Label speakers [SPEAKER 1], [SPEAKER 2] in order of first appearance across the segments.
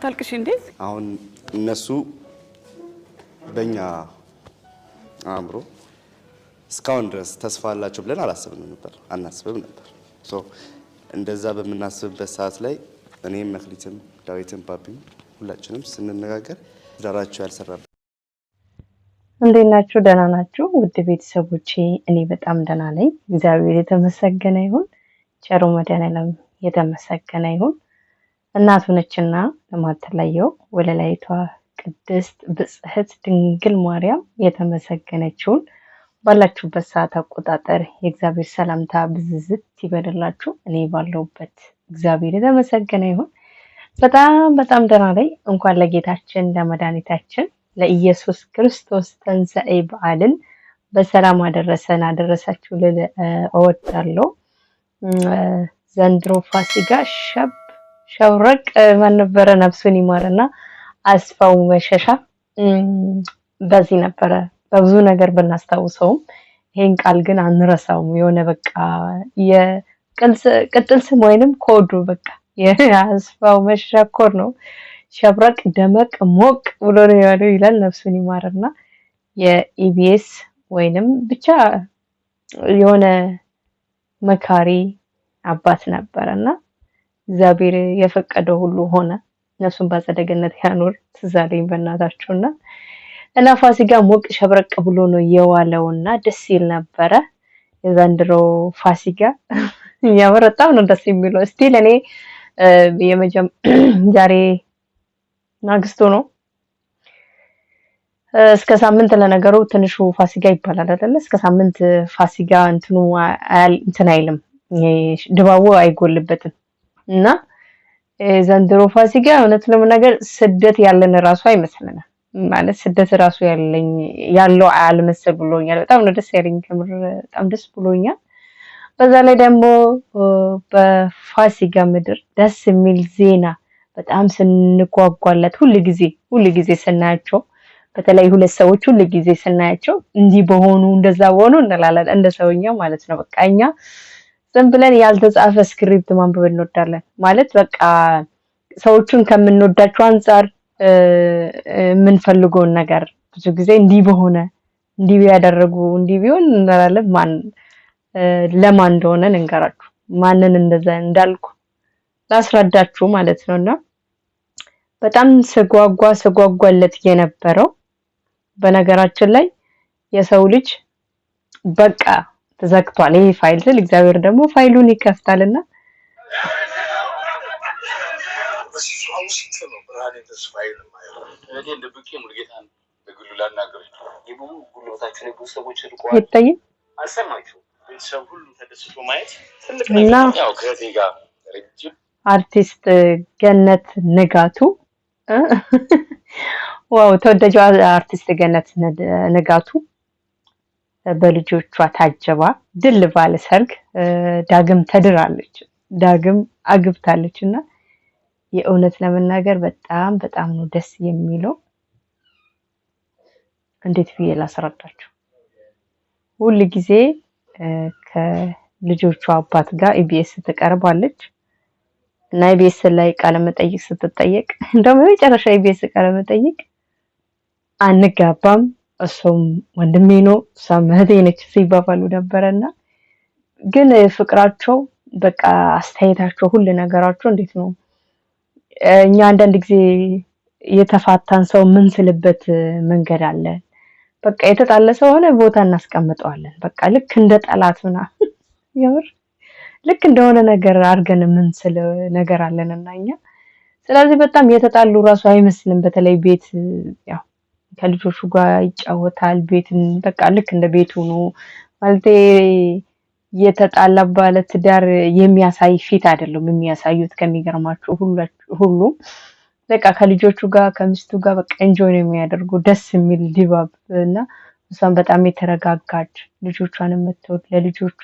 [SPEAKER 1] አታልቅሽ እንዴ
[SPEAKER 2] አሁን እነሱ በእኛ አእምሮ እስካሁን ድረስ ተስፋ አላቸው ብለን አናስብም ነበር እንደዛ በምናስብበት ሰዓት ላይ እኔም መክሊትም ዳዊትም ባቢም ሁላችንም ስንነጋገር ዳራቸው ያልሰራበት
[SPEAKER 3] እንዴት ናችሁ? ደህና ናችሁ? ውድ ቤተሰቦቼ እኔ በጣም ደህና ነኝ። እግዚአብሔር የተመሰገነ ይሁን። ቸሩ መድኃኔዓለም የተመሰገነ ይሁን። እናቱ ነችና ለማትለየው ወለላይቷ ቅድስት ብጽሕት ድንግል ማርያም የተመሰገነችውን ባላችሁበት ሰዓት አቆጣጠር የእግዚአብሔር ሰላምታ ብዝዝት ይበልላችሁ። እኔ ባለሁበት እግዚአብሔር የተመሰገነ ይሁን። በጣም ደህና ነኝ። እንኳን ለጌታችን ለመድኃኒታችን ለኢየሱስ ክርስቶስ ትንሣኤ በዓልን በሰላም አደረሳችሁ ልል እወዳለሁ። ዘንድሮ ፋሲካ ሸብረቅ ማን ነበረ ነፍሱን ይማርና አስፋው መሸሻ በዚህ ነበረ በብዙ ነገር ብናስታውሰውም ይሄን ቃል ግን አንረሳውም። የሆነ በቃ የቅጥል ስም ወይንም ኮዱ በቃ የአስፋው መሸሻ ኮድ ነው። ሸብረቅ ደመቅ ሞቅ ብሎ ነው ያለው ይላል። ነፍሱን ይማርና የኢቢኤስ ወይንም ብቻ የሆነ መካሪ አባት ነበርና እግዚአብሔር የፈቀደው ሁሉ ሆነ። ነፍሱን በአጸደ ገነት ያኑር። ትዛለኝ በእናታችሁና እና ፋሲካ ሞቅ ሸብረቅ ብሎ ነው የዋለውና ደስ ይል ነበረ። የዘንድሮ ፋሲካ ያበረታው ነው ደስ የሚለው። እስቲ ለኔ ዛሬ ማግስቱ ነው። እስከ ሳምንት ለነገሩ ትንሹ ፋሲካ ይባላል አይደለ? እስከ ሳምንት ፋሲካ እንትን አይልም፣ ድባቡ አይጎልበትም። እና ዘንድሮ ፋሲካ እውነት ለመናገር ስደት ያለን ራሱ አይመስልንም። ማለት ስደት ራሱ ያለው አልመሰል ብሎኛል። በጣም ነው ደስ ያለኝ፣ ከምር በጣም ደስ ብሎኛል። በዛ ላይ ደግሞ በፋሲካ ምድር ደስ የሚል ዜና በጣም ስንጓጓለት ሁሉ ጊዜ ስናያቸው በተለይ ሁለት ሰዎች ሁሉ ጊዜ ስናያቸው እንዲህ በሆኑ እንደዛ በሆኑ እንላለን፣ እንደ ሰውኛ ማለት ነው። በቃ እኛ ዝም ብለን ያልተጻፈ ስክሪፕት ማንበብ እንወዳለን ማለት በቃ ሰዎቹን ከምንወዳቸው አንፃር የምንፈልገውን ነገር ብዙ ጊዜ እንዲህ በሆነ እንዲህ ቢያደርጉ እንዲህ ቢሆን እንላለን። ለማን እንደሆነ እንገራችሁ፣ ማንን እንደዛ እንዳልኩ ላስረዳችሁ ማለት ነውና በጣም ስጓጓለት የነበረው በነገራችን ላይ የሰው ልጅ በቃ ተዘግቷል ይሄ ፋይል ስል እግዚአብሔር ደግሞ ፋይሉን ይከፍታልና አርቲስት ገነት ንጋቱ ዋው ተወዳጇ አርቲስት ገነት ንጋቱ በልጆቿ ታጀባ ድል ባለ ሰርግ ዳግም ተድራለች፣ ዳግም አግብታለችና የእውነት ለመናገር በጣም ነው ደስ የሚለው። እንዴት ብዬ ላስረዳችሁ? ሁሉ ጊዜ ከልጆቿ አባት ጋር ኢቢኤስ ትቀርባለች እና ኢቢኤስ ላይ ቃለ መጠይቅ ስትጠየቅ እንደውም የመጨረሻ ኢቢኤስ ቃለ መጠይቅ አንጋባም እሱም ወንድሜ ነው እሷም እህቴ ነች ሲባባሉ ነበርና ግን ፍቅራቸው በቃ አስተያየታቸው ሁሉ ነገራቸው እንዴት ነው እኛ አንዳንድ ጊዜ የተፋታን ሰው ምን ስልበት መንገድ አለ። በቃ የተጣለ ሰው ሆነ ቦታ እናስቀምጠዋለን። በቃ ልክ እንደ ጠላቱና ይወር ልክ እንደሆነ ነገር አድርገን ምን ስለ ነገር አለንና እኛ ስለዚህ በጣም የተጣሉ ራሱ አይመስልም። በተለይ ቤት ያው ከልጆቹ ጋር ይጫወታል ቤትን በቃ ልክ እንደ ቤቱ ነው ማለት የተጣላ ባለ ትዳር የሚያሳይ ፊት አይደለም የሚያሳዩት። ከሚገርማችሁ ሁሉ በቃ ከልጆቹ ጋር ከሚስቱ ጋር በቃ ኢንጆይ ነው የሚያደርጉ ደስ የሚል ድባብ እና እሷም በጣም የተረጋጋች ልጆቿን የምትወድ ለልጆቿ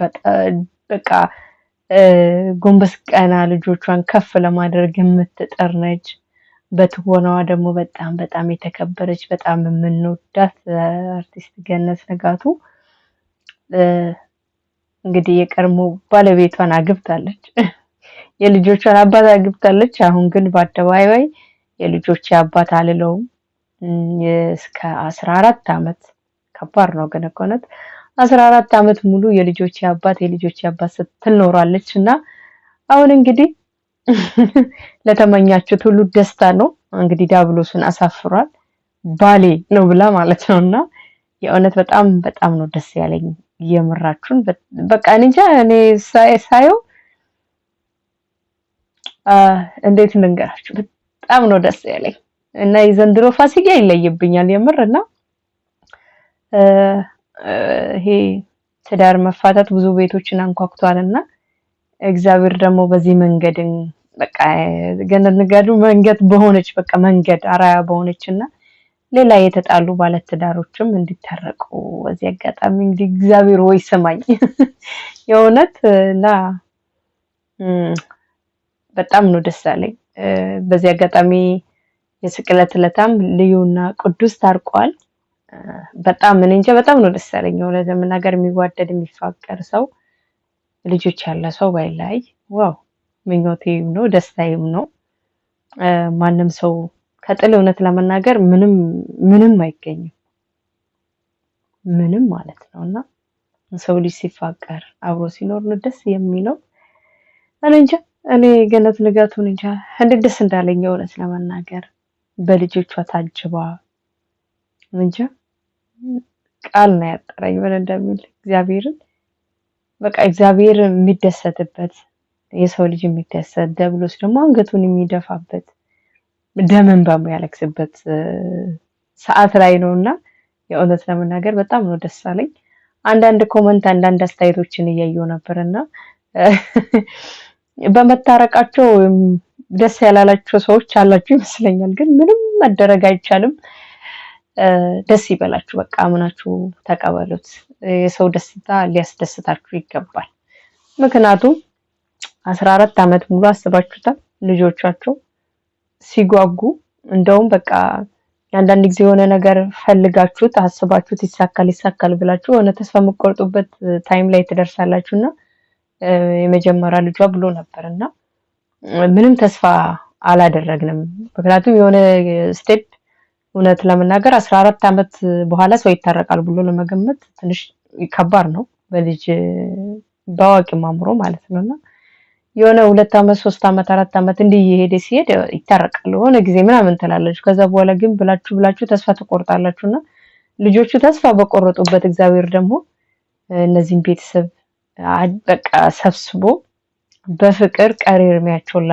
[SPEAKER 3] በቃ ጎንበስ ቀና ልጆቿን ከፍ ለማድረግ የምትጠር ነች። በትወናዋ ደግሞ በጣም የተከበረች በጣም የምንወዳት አርቲስት ገነት ንጋቱ እንግዲህ የቀድሞ ባለቤቷን አግብታለች፣ የልጆቿን አባት አግብታለች። አሁን ግን በአደባባይ የልጆቼ አባት አልለውም። እስከ 14 ዓመት ከባድ ነው ግን እኮ እውነት 14 ዓመት ሙሉ የልጆቼ አባት ስትል ኖራለች እና አሁን እንግዲህ ለተመኛችሁት ሁሉ ደስታ ነው። እንግዲህ ዲያብሎስን አሳፍሯል ባሌ ነው ብላ ማለት ነውና የእውነት በጣም በጣም ነው ደስ ያለኝ የምራችሁን በቃ እንጃ እኔ ሳየው እንዴት ልንገራችሁ በጣም ነው ደስ ያለኝ እና የዘንድሮ ፋሲካ ይለይብኛል የምርና ይሄ ትዳር መፋታት ብዙ ቤቶችን አንኳኩቷልና እግዚአብሔር ደግሞ በዚህ መንገድን በቃ ገነነጋዱ መንገድ በሆነች በቃ መንገድ አራያ በሆነችና ሌላ የተጣሉ ባለ ትዳሮችም እንዲታረቁ በዚህ አጋጣሚ እንግዲህ እግዚአብሔር ወይ ሰማኝ የእውነት እና በጣም ነው ደስ ያለኝ በዚህ አጋጣሚ የስቅለት ለታም ልዩና ቅዱስ ታርቋል በጣም እኔ እንጃ በጣም ነው ደስ ያለኝ ለመናገር የሚዋደድ የሚፋቀር ሰው ልጆች ያለ ሰው ባይላይ ዋው ምኞቴም ነው ደስታዬም ነው ማንም ሰው ከጥል እውነት ለመናገር ምንም አይገኝም ምንም ማለት ነውና ሰው ልጅ ሲፋቀር አብሮ ሲኖር ነው ደስ የሚለው እኔ እንጃ እኔ ገነት ንጋቱን እንጃ እንዴት ደስ እንዳለኝ እውነት ለመናገር በልጆቿ ታጅባ እንጃ ቃል ነው ያጠረኝ ምን እንደሚል እግዚአብሔርን በቃ እግዚአብሔር የሚደሰትበት የሰው ልጅ የሚደሰት ዲያብሎስ ደግሞ አንገቱን የሚደፋበት ደምን በሚያለቅስበት ሰዓት ላይ ነውና የእውነት ለመናገር በጣም ነው ደስ አለኝ አንዳንድ ኮሜንት አንዳንድ አስተያየቶችን እያየሁ ነበርና በመታረቃቸው ደስ ያላላቸው ሰዎች አላችሁ ይመስለኛል ግን ምንም መደረግ አይቻልም ደስ ይበላችሁ በቃ አምናችሁ ተቀበሉት የሰው ደስታ ሊያስደስታችሁ ይገባል ምክንያቱም 14 ዓመት ሙሉ አስባችሁታል ልጆቻቸው ሲጓጉ እንደውም በቃ አንዳንድ ጊዜ የሆነ ነገር ፈልጋችሁት አስባችሁት ይሳካል ብላችሁ የሆነ ተስፋ የምትቆርጡበት ታይም ላይ ትደርሳላችሁና የመጀመሪያ ልጇ ብሎ ነበርና ምንም ተስፋ አላደረግንም ምክንያቱም የሆነ ስቴፕ እውነት ለመናገር 14 ዓመት በኋላ ሰው ይታረቃል ብሎ ለመገመት ትንሽ ከባድ ነው በልጅ ባዋቂ ማምሮ ማለት ነውና የሆነ 2 ዓመት 3 ዓመት 4 ዓመት እንዲሄደ ሲሄድ ይታረቃል ሆነ ጊዜ ምናምን ተላላችሁ ከዛ በኋላ ግን ብላችሁ ተስፋ ተቆርጣላችሁና ልጆቹ ተስፋ በቆረጡበት እግዚአብሔር ደግሞ እነዚህን ቤተሰብ በቃ ሰብስቦ በፍቅር ቀሪ እድሜያቸውን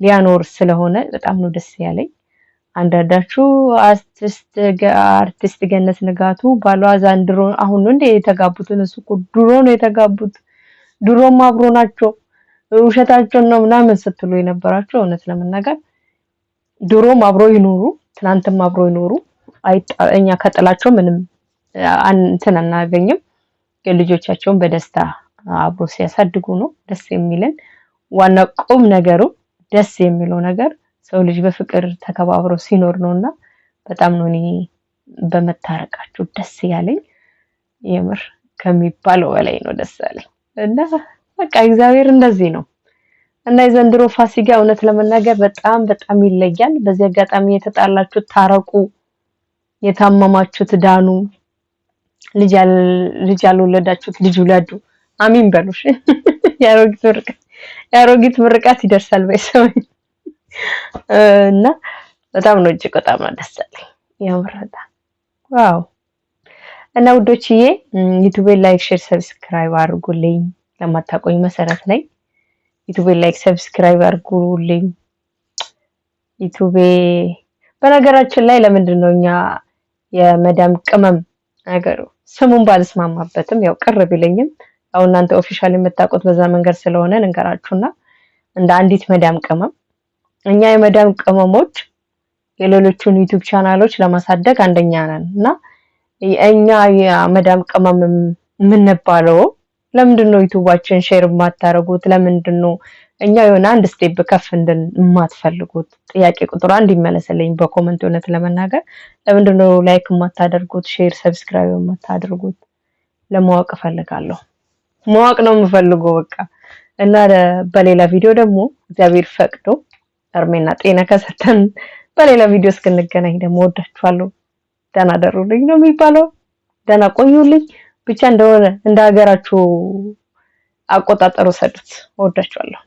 [SPEAKER 3] ሊያኖር ስለሆነ በጣም ነው ደስ ያለኝ አንዳንዳችሁ አርቲስት ገነት ንጋቱ ባሏ ዛንድሮ አሁን ነው እንደ የተጋቡት እነሱ ድሮ ነው የተጋቡት ድሮም አብሮ ናቸው ውሸታቸው ነው ምናምን ስትሉ የነበራቸው እውነት ለመናገር ድሮም አብሮ ይኖሩ ትናንትም አብሮ ይኖሩ እኛ ከጥላቸው ምንም እንትን አናገኝም ልጆቻቸውን በደስታ አብሮ ሲያሳድጉ ነው ደስ የሚለን ዋና ቁም ነገሩ ደስ የሚለው ነገር ሰው ልጅ በፍቅር ተከባብሮ ሲኖር ነውና በጣም ነው እኔ በመታረቃቸው ደስ ያለኝ የምር ከሚባለው በላይ ነው ደስ ያለኝ እና በቃ እግዚአብሔር እንደዚህ ነው እና የዘንድሮ ፋሲካ እውነት ለመናገር በጣም በጣም ይለያል በዚህ አጋጣሚ የተጣላችሁ ታረቁ የታመማችሁት ዳኑ ልጅ ያልወለዳችሁት ልጅ ውለዱ አሚን በሉሽ ያሮጊት ምርቃት ይደርሳል በሰው እና በጣም ነው እጅግ በጣም ደስ ያለኝ ያምራታ ዋው እና ውዶችዬ ዩቲዩብ ላይክ ሼር ሰብስክራይብ አድርጉልኝ ለማታቆኝ መሰረት ላይ ዩቲዩብ ላይክ ሰብስክራይብ አድርጉልኝ ዩቲዩብ በነገራችን ላይ ለምንድን ነው እኛ የመዳም ቅመም ነገሩ ስሙን ባልስማማበትም ያው ቅር ቢለኝም ያው እናንተ ኦፊሻሊ የምታውቁት በዛ መንገድ ስለሆነ እንገራችሁና እንደ አንዲት መዳም ቅመም እኛ የመዳም ቅመሞች የሌሎቹን ዩቲዩብ ቻናሎች ለማሳደግ አንደኛ ነን እና እኛ የመዳም ቅመም የምንባለው ለምንድነው ዩቲዩባችን ሼር የማታረጉት ለምንድነው እኛ የሆነ አንድ ስቴፕ ከፍ እንድን የማትፈልጉት ጥያቄ ቁጥር 1 ይመለስልኝ በኮሜንት እውነት ለመናገር ለምንድነው ላይክ የማታደርጉት ሼር ሰብስክራይብ የማታደርጉት ለማወቅ ፈልጋለሁ ማወቅ ነው የምፈልገው በቃ እና በሌላ ቪዲዮ ደግሞ እግዚአብሔር ፈቅዶ እርሜና ጤና ከሰጠን በሌላ ቪዲዮ እስክንገናኝ ደግሞ ወዳችኋለሁ። ደህና ደሩልኝ ነው የሚባለው። ደህና ቆዩልኝ። ብቻ እንደሆነ እንደ ሀገራችሁ አቆጣጠሩ ሰዱት። ወዳችኋለሁ።